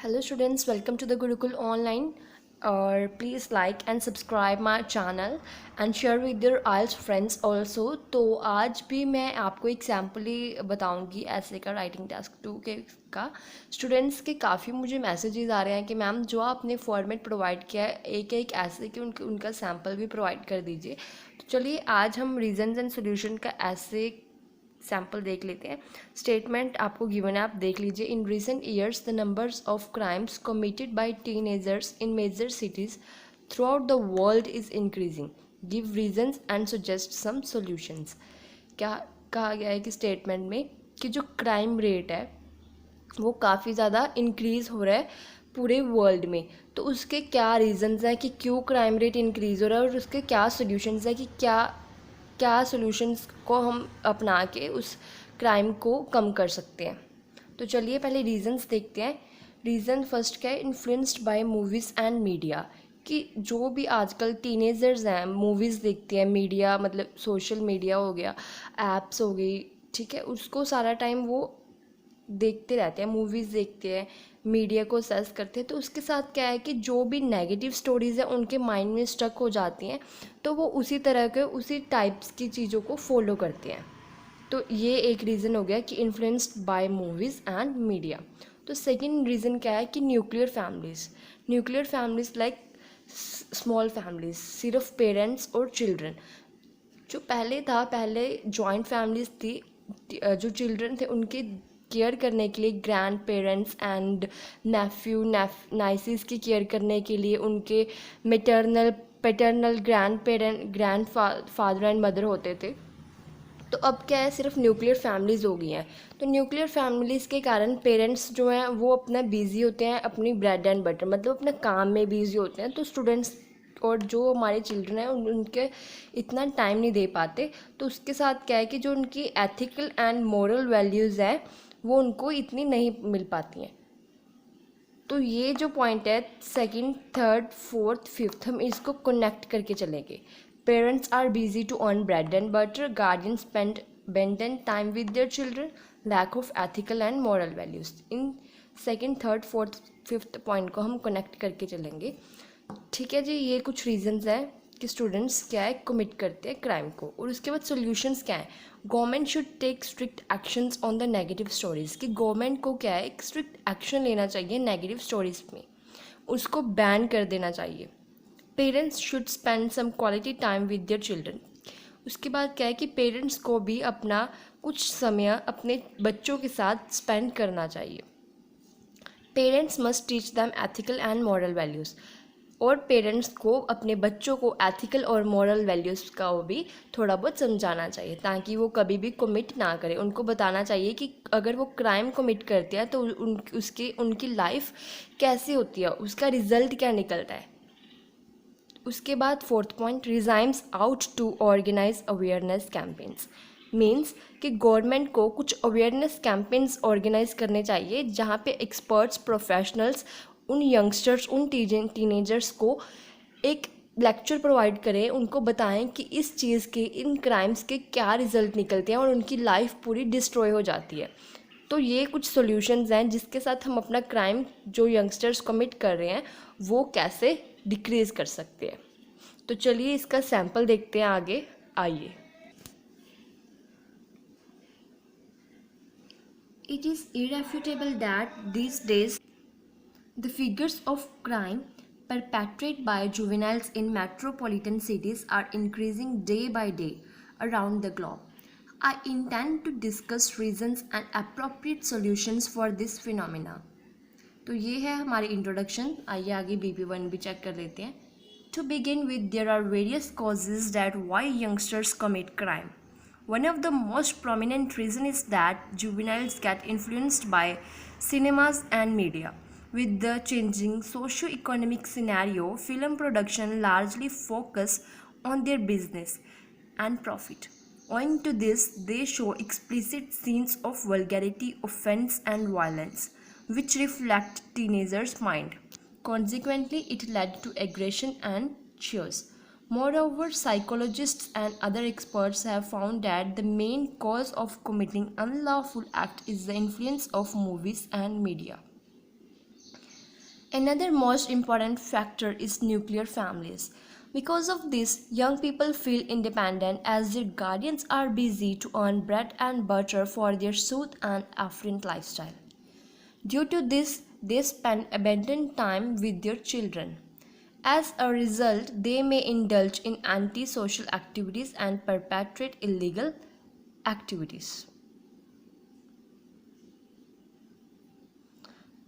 Hello students, welcome to the Gurukul Online. Please like and subscribe my channel and share with your IELTS friends also. तो आज भी मैं आपको एक sample ही बताऊंगी ऐसे का राइटिंग टास्क 2 के का। स्टूडेंट्स के काफ़ी मुझे मैसेजेस आ रहे हैं कि मैम जो आपने फॉर्मेट प्रोवाइड किया है एक एक ऐसे कि उनका सैम्पल भी प्रोवाइड कर दीजिए। तो चलिए आज हम रीजंस एंड सोल्यूशन का ऐसे सैम्पल देख लेते हैं। स्टेटमेंट आपको गिवन है, आप देख लीजिए। In recent years the numbers of crimes committed by teenagers in major cities throughout the world is increasing. Give reasons and suggest some solutions. क्या कहा गया है कि स्टेटमेंट में कि जो क्राइम रेट है वो काफ़ी ज़्यादा इंक्रीज़ हो रहा है पूरे वर्ल्ड में। तो उसके क्या रीज़न्स हैं कि क्यों क्राइम रेट इंक्रीज़ हो रहा है और उसके क्या सॉल्यूशंस हैं कि क्या क्या सॉल्यूशंस को हम अपना के उस क्राइम को कम कर सकते हैं। तो चलिए पहले रीज़न्स देखते हैं। रीज़न फर्स्ट क्या है, influenced by movies and media. कि जो भी आजकल टीनेजर्स हैं मूवीज़ देखते हैं, मीडिया मतलब सोशल मीडिया हो गया, ऐप्स हो गई, ठीक है, उसको सारा टाइम वो देखते रहते हैं, मूवीज़ देखते हैं, मीडिया को सर्च करते हैं। तो उसके साथ क्या है कि जो भी नेगेटिव स्टोरीज़ हैं उनके माइंड में स्टक हो जाती हैं, तो वो उसी तरह के उसी टाइप्स की चीज़ों को फॉलो करते हैं। तो ये एक रीज़न हो गया कि influenced by movies and media. तो सेकंड रीज़न क्या है कि nuclear families like small families, सिर्फ पेरेंट्स और चिल्ड्रन। जो पहले जॉइंट फैमिलीज़ थी, जो चिल्ड्रन थे उनके केयर करने के लिए ग्रैंड पेरेंट्स एंड नेफ्यू नाइसिस की केयर करने के लिए उनके maternal paternal grand father and mother होते थे। तो अब क्या है, सिर्फ न्यूक्लियर फैमिलीज़ हो गई हैं। तो न्यूक्लियर फैमिलीज़ के कारण पेरेंट्स जो हैं वो अपना बिज़ी होते हैं अपनी ब्रेड एंड बटर मतलब अपने काम में बिज़ी होते हैं। तो स्टूडेंट्स और जो हमारे चिल्ड्रन हैं उनके इतना टाइम नहीं दे पाते। तो उसके साथ क्या है कि जो उनकी एथिकल एंड मोरल वैल्यूज़ हैं वो उनको इतनी नहीं मिल पाती हैं। तो ये जो पॉइंट है सेकंड, थर्ड, फोर्थ, फिफ्थ, हम इसको कनेक्ट करके चलेंगे। Parents are busy to earn bread and butter, guardian spend abundant time with their children, lack of ethical and moral values. इन second, third, fourth, fifth point को हम connect करके चलेंगे। ठीक है जी, ये कुछ रीजंस हैं कि स्टूडेंट्स क्या है कमिट करते हैं क्राइम को। और उसके बाद सॉल्यूशंस क्या है, government should take strict actions on the negative stories. कि गवर्नमेंट को क्या है एक स्ट्रिक्ट एक्शन लेना चाहिए नेगेटिव स्टोरीज़ में, उसको बैन कर देना चाहिए। Parents should spend some quality time with their children. उसके बाद क्या है कि पेरेंट्स को भी अपना कुछ समय अपने बच्चों के साथ स्पेंड करना चाहिए। Parents must teach them ethical and moral values. और पेरेंट्स को अपने बच्चों को एथिकल और मॉरल वैल्यूज़ का वो भी थोड़ा बहुत समझाना चाहिए ताकि वो कभी भी कमिट ना करें। उनको बताना चाहिए कि अगर वो क्राइम कमिट करते हैं तो उनकी लाइफ कैसी होती है, उसका रिजल्ट क्या निकलता है। उसके बाद fourth point, regimes out to organize awareness campaigns. Means कि गवर्नमेंट को कुछ अवेयरनेस कैंपेन्स ऑर्गेनाइज करने चाहिए जहाँ पे एक्सपर्ट्स प्रोफेशनल्स उन यंगस्टर्स उन टीनेजर्स को एक लेक्चर प्रोवाइड करें, उनको बताएं कि इस चीज़ के इन क्राइम्स के क्या रिजल्ट निकलते हैं और उनकी लाइफ पूरी डिस्ट्रॉय हो जाती है। तो ये कुछ सॉल्यूशंस हैं जिसके साथ हम अपना क्राइम जो यंगस्टर्स कमिट कर रहे हैं वो कैसे डिक्रीज़ कर सकते हैं। तो चलिए इसका सैंपल देखते हैं आगे, आइए। It is irrefutable that these days the figures of crime perpetrated by juveniles in metropolitan cities are increasing day by day around the globe. I intend to discuss reasons and appropriate solutions for this phenomena. तो ये है हमारी introduction. आइए आगे BP1 भी check कर लेते हैं। To begin with, there are various causes that why youngsters commit crime. One of the most prominent reasons is that juveniles get influenced by cinemas and media. With the changing socio-economic scenario, film production largely focus on their business and profit. Owing to this, they show explicit scenes of vulgarity, offense, and violence, which reflect teenagers' mind. Consequently, it led to aggression and cheers. Moreover, psychologists and other experts have found that the main cause of committing unlawful act is the influence of movies and media. Another most important factor is nuclear families. Because of this, young people feel independent as their guardians are busy to earn bread and butter for their soothe and affluent lifestyle. Due to this, they spend abundant time with their children. As a result, they may indulge in antisocial activities and perpetrate illegal activities.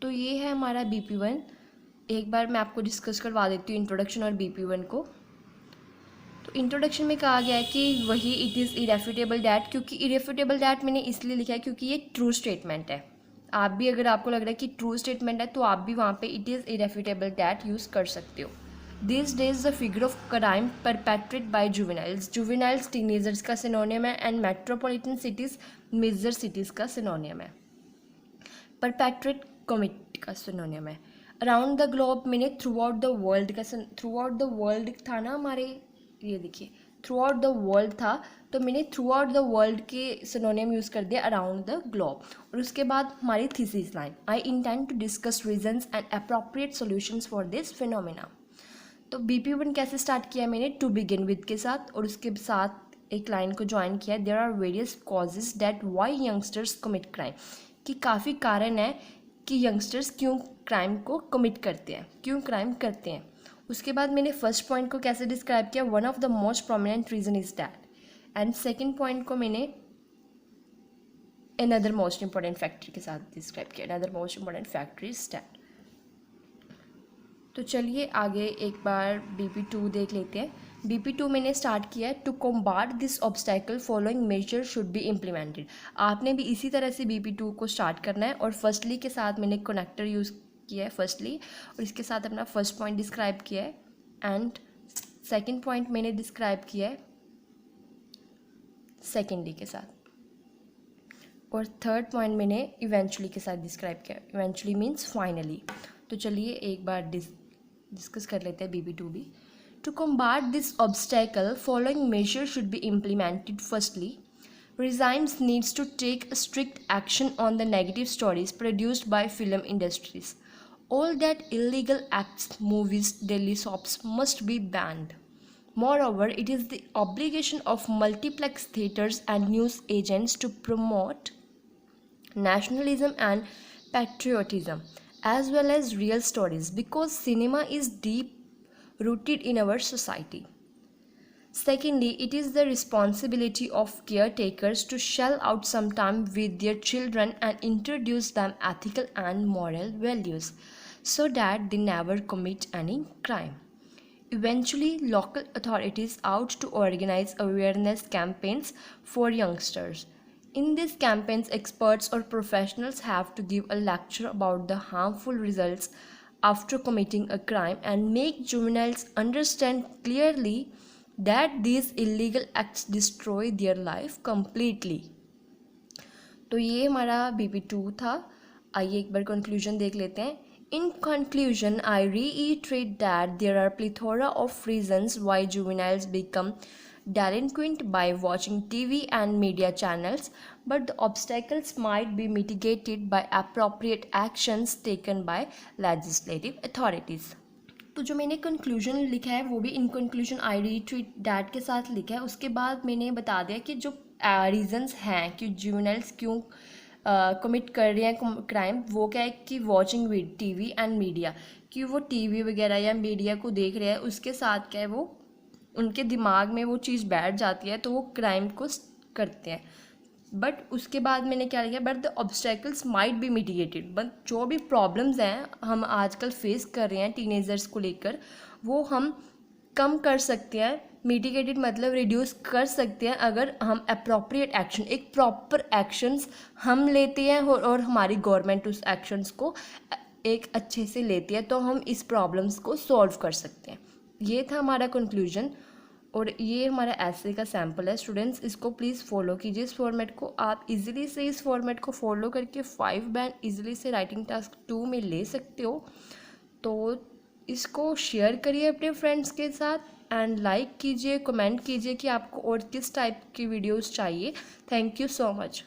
तो ये है हमारा BP1। एक बार मैं आपको discuss करवा देती हूँ इंट्रोडक्शन और BP1 को। तो इंट्रोडक्शन में कहा गया है कि वही इट इज़ इरेफ्यूटेबल डैट, क्योंकि इरेफ्यूटेबल डैट मैंने इसलिए लिखा है क्योंकि ये ट्रू स्टेटमेंट है। आप भी अगर आपको लग रहा है कि ट्रू स्टेटमेंट है तो आप भी वहाँ पे it is irrefutable that use कर सकते हो। This days the figure of crime perpetrate by juveniles. Juveniles teenagers का सिनोनियम है and metropolitan cities major cities का सिनोनियम है। परपेट्रेट कमिट का सिनोनियम है। अराउंड द ग्लोब मैंने थ्रू आउट द वर्ल्ड का थ्रू आउट द वर्ल्ड था ना हमारे, ये देखिए थ्रू आउट द वर्ल्ड था, तो मैंने थ्रू आउट द वर्ल्ड के सिनोनियम यूज़ कर दिया अराउंड द ग्लोब। और उसके बाद हमारी thesis line, I intend to discuss reasons and appropriate solutions for this phenomena. तो BP1 कैसे स्टार्ट किया मैंने, टू बिगिन विद के साथ, और उसके साथ एक लाइन को ज्वाइन किया, there are various causes that why youngsters commit crime, कि काफ़ी कारण है कि यंगस्टर्स क्यों क्राइम को कमिट करते हैं, क्यों क्राइम करते हैं। उसके बाद मैंने फर्स्ट पॉइंट को कैसे डिस्क्राइब किया, one of the most prominent reason is that, and second point को मैंने अनदर मोस्ट इंपॉर्टेंट फैक्टर के साथ डिस्क्राइब किया, another most important factor is that. तो चलिए आगे एक बार BP2 देख लेते हैं। BP2 मैंने स्टार्ट किया है, to combat this obstacle following measure should be implemented. आपने भी इसी तरह से BP2 को स्टार्ट करना है, और फर्स्टली के साथ मैंने कनेक्टर यूज़ किया है फर्स्टली, और इसके साथ अपना फर्स्ट पॉइंट डिस्क्राइब किया है, एंड सेकंड पॉइंट मैंने डिस्क्राइब किया है सेकेंडली के साथ, और थर्ड पॉइंट मैंने इवेंचुअली के साथ डिस्क्राइब किया। Eventually means finally. तो चलिए एक बार डिस्कस कर लेते हैं BP2 भी। To combat this obstacle following measure should be implemented. Firstly, regimes needs to take strict action on the negative stories produced by film industries. All that illegal acts, movies, daily soaps must be banned. Moreover, it is the obligation of multiplex theatres and news agents to promote nationalism and patriotism as well as real stories, because cinema is deep rooted in our society. Secondly, it is the responsibility of caretakers to shell out some time with their children and introduce them ethical and moral values so that they never commit any crime. Eventually, local authorities ought to organize awareness campaigns for youngsters. In these campaigns, experts or professionals have to give a lecture about the harmful results after committing a crime and make juveniles understand clearly that these illegal acts destroy their life completely. तो ये हमारा BP2 था। आइए एक बार conclusion देख लेते हैं। In conclusion, I reiterate that there are plethora of reasons why juveniles become delinquent by watching TV and media channels, but the obstacles might be mitigated by appropriate actions taken by legislative authorities. तो जो मैंने conclusion लिखा है वो भी in conclusion I retreat that के साथ लिखा है। उसके बाद मैंने बता दिया कि जो रीज़न्स हैं कि जुवेनाइल्स क्यों कमिट कर रहे हैं क्राइम, वो क्या है कि watching with TV and media, कि वो TV वगैरह या मीडिया को देख रहे हैं, उसके साथ क्या है वो उनके दिमाग में वो चीज़ बैठ जाती है तो वो क्राइम को करते हैं। बट उसके बाद मैंने क्या लिखा, but the obstacles might be mitigated, but जो भी प्रॉब्लम्स हैं हम आजकल फेस कर रहे हैं टीनेजर्स को लेकर, वो हम कम कर सकते हैं। मिटिगेटेड मतलब रिड्यूस कर सकते हैं अगर हम अप्रोप्रिएट एक्शन, एक प्रॉपर एक्शंस हम लेते हैं और हमारी गवर्नमेंट उस एक्शंस को एक अच्छे से लेती है, तो हम इस प्रॉब्लम्स को सॉल्व कर सकते हैं। ये था हमारा कंक्लूजन, और ये हमारा ऐसे का सैम्पल है। स्टूडेंट्स इसको प्लीज़ फॉलो कीजिए, इस फॉर्मेट को आप इजीली से इस फॉर्मेट को फॉलो करके 5 बैंड इजीली से राइटिंग टास्क 2 में ले सकते हो। तो इसको शेयर करिए अपने फ्रेंड्स के साथ एंड लाइक कीजिए, कमेंट कीजिए कि आपको और किस टाइप की वीडियोस चाहिए। Thank you so much.